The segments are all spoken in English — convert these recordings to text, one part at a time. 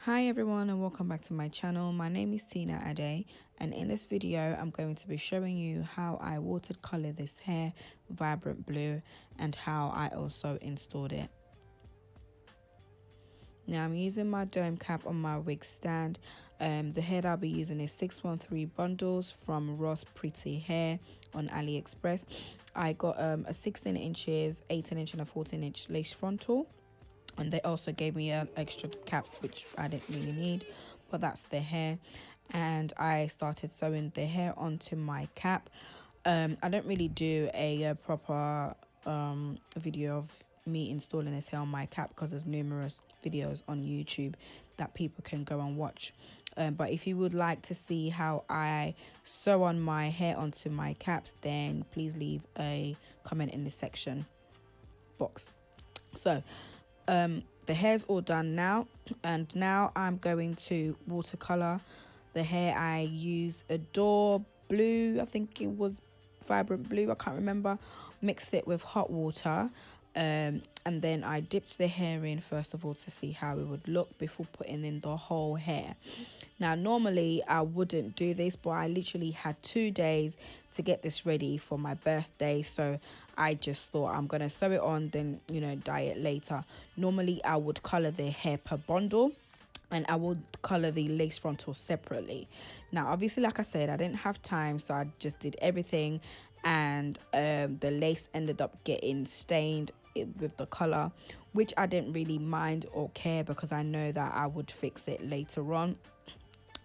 Hi everyone and welcome back to my channel. My name is Tina Ade, and in this video I'm going to be showing you how I watercolor this hair vibrant blue and how I also installed it. Now I'm using my dome cap on my wig stand. The hair that I'll be using is 613 bundles from Ross Pretty Hair on AliExpress. I got a 16 inches, 18 inch and a 14 inch lace frontal. And they also gave me an extra cap, which I didn't really need, but that's the hair. And I started sewing the hair onto my cap. I don't really do a proper video of me installing this hair on my cap because there's numerous videos on YouTube that people can go and watch. But if you would like to see how I sew on my hair onto my caps, then please leave a comment in the section box. So the hair's all done now, and now I'm going to watercolor the hair. I use Adore blue, I think it was vibrant blue, I can't remember. Mixed it with hot water, and then I dipped the hair in first of all to see how it would look before putting in the whole hair. Now normally I wouldn't do this, but I literally had 2 days to get this ready for my birthday, so I just thought I'm gonna sew it on, then dye it later. Normally I would color the hair per bundle, and I would color the lace frontal separately. Now obviously, like I said, I didn't have time, so I just did everything, and the lace ended up getting stained with the color, which I didn't really mind or care because I know that I would fix it later on.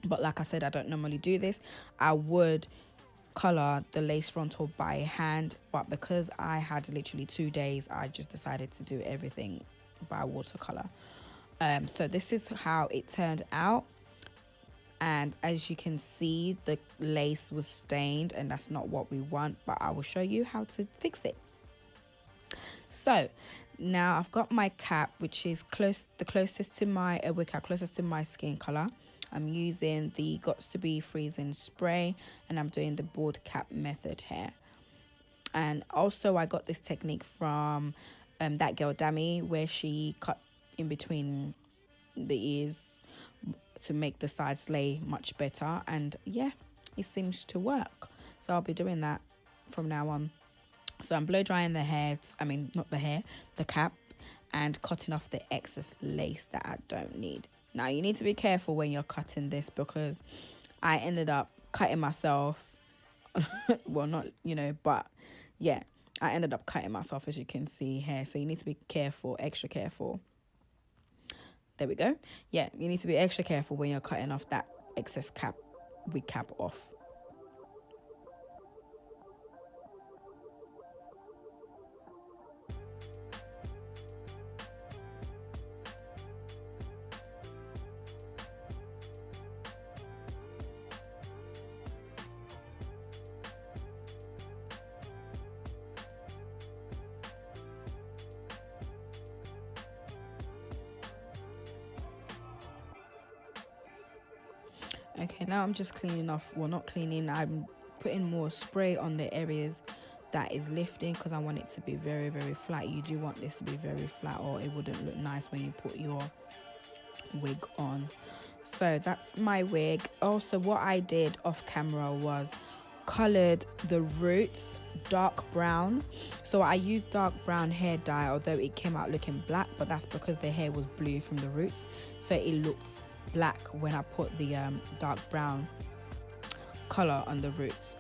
But like I said, I don't normally do this. I would color the lace frontal by hand, but because I had literally 2 days, I just decided to do everything by watercolor. So this is how it turned out, and as you can see, the lace was stained, and that's not what we want, but I will show you how to fix it. So now I've got my cap, which is the closest to my wig cap, closest to my skin color. I'm using the Gots to Be Freezing spray, and I'm doing the board cap method here. And also I got this technique from that girl Dami, where she cut in between the ears to make the sides lay much better, and yeah, it seems to work. So I'll be doing that from now on. So I'm blow drying the hair, the cap, and cutting off the excess lace that I don't need. Now you need to be careful when you're cutting this, because I ended up cutting myself. Well, not, but yeah, I ended up cutting myself, as you can see here. So you need to be careful, extra careful. There we go. Yeah, you need to be extra careful when you're cutting off that excess wig cap off. Okay, now I'm just cleaning off, well, not cleaning, I'm putting more spray on the areas that is lifting, because I want it to be very, very flat. You do want this to be very flat, or it wouldn't look nice when you put your wig on. So that's my wig. Also, what I did off camera was colored the roots dark brown. So I used dark brown hair dye, although it came out looking black, but that's because the hair was blue from the roots, so it looked black when I put the dark brown color on the roots.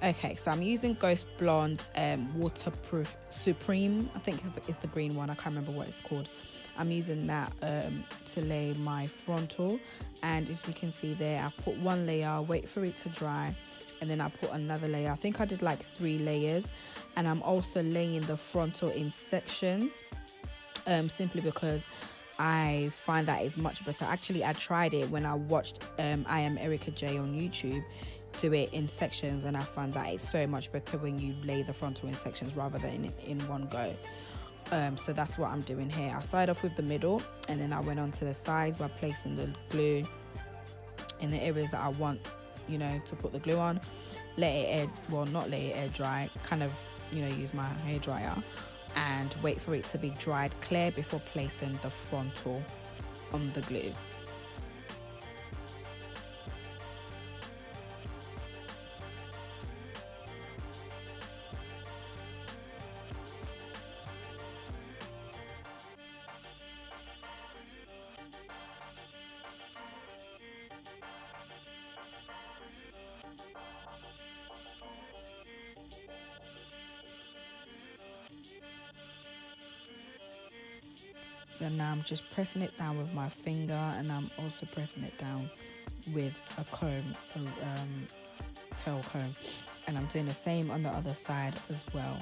Okay, so I'm using Ghost Blonde Waterproof Supreme, I think it's the green one, I can't remember what it's called. I'm using that to lay my frontal, and as you can see there, I put one layer, wait for it to dry, and then I put another layer. I think I did like 3 layers, and I'm also laying the frontal in sections, simply because I find that is much better. Actually, I tried it when I watched I Am Erica J on YouTube do it in sections, and I found that it's so much better when you lay the frontal in sections rather than in one go. So that's what I'm doing here. I started off with the middle, and then I went on to the sides by placing the glue in the areas that I want to put the glue on. Let it air dry, kind of use my hair dryer, and wait for it to be dried clear before placing the frontal on the glue. So now I'm just pressing it down with my finger, and I'm also pressing it down with a comb, tail comb, and I'm doing the same on the other side as well.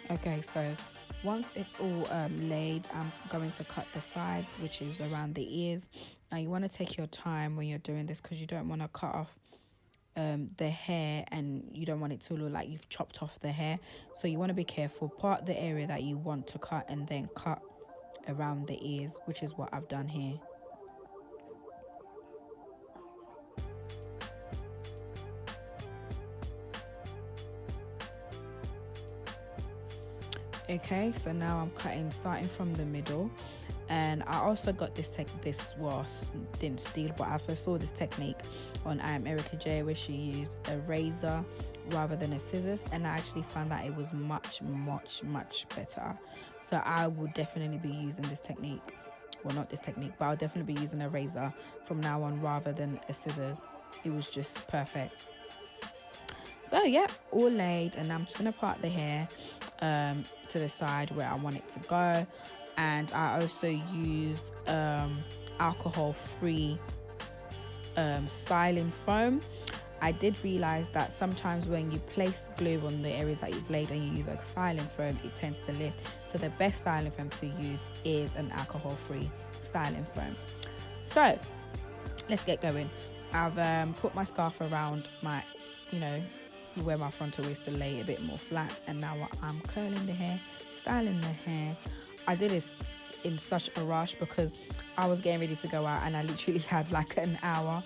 Okay, so once it's all laid, I'm going to cut the sides, which is around the ears. Now you want to take your time when you're doing this, because you don't want to cut off the hair, and you don't want it to look like you've chopped off the hair. So you want to be careful, part the area that you want to cut, and then cut around the ears, which is what I've done here. Okay, so now I'm cutting starting from the middle, and I also got didn't steal, but I also saw this technique on Erica J, where she used a razor rather than a scissors, and I actually found that it was much better. So I will definitely be using this technique, well, not this technique, but I'll definitely be using a razor from now on rather than a scissors. It was just perfect. So yeah, all laid, and I'm just gonna part the hair to the side where I want it to go. And I also used alcohol-free styling foam. I did realize that sometimes when you place glue on the areas that you've laid and you use a styling foam, it tends to lift. So the best styling foam to use is an alcohol-free styling foam. So let's get going. I've put my scarf around my, where my frontal is, to lay a bit more flat, and now I'm curling the hair, styling the hair. I did this in such a rush because I was getting ready to go out, and I literally had like an hour.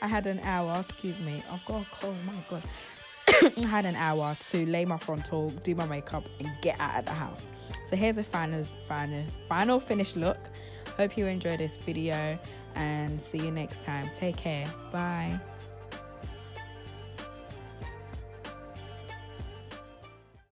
I had an hour, excuse me, I've got a cold, my god. I had an hour to lay my frontal, do my makeup, and get out of the house. So here's a final finished look. Hope you enjoyed this video, and see you next time. Take care. Bye.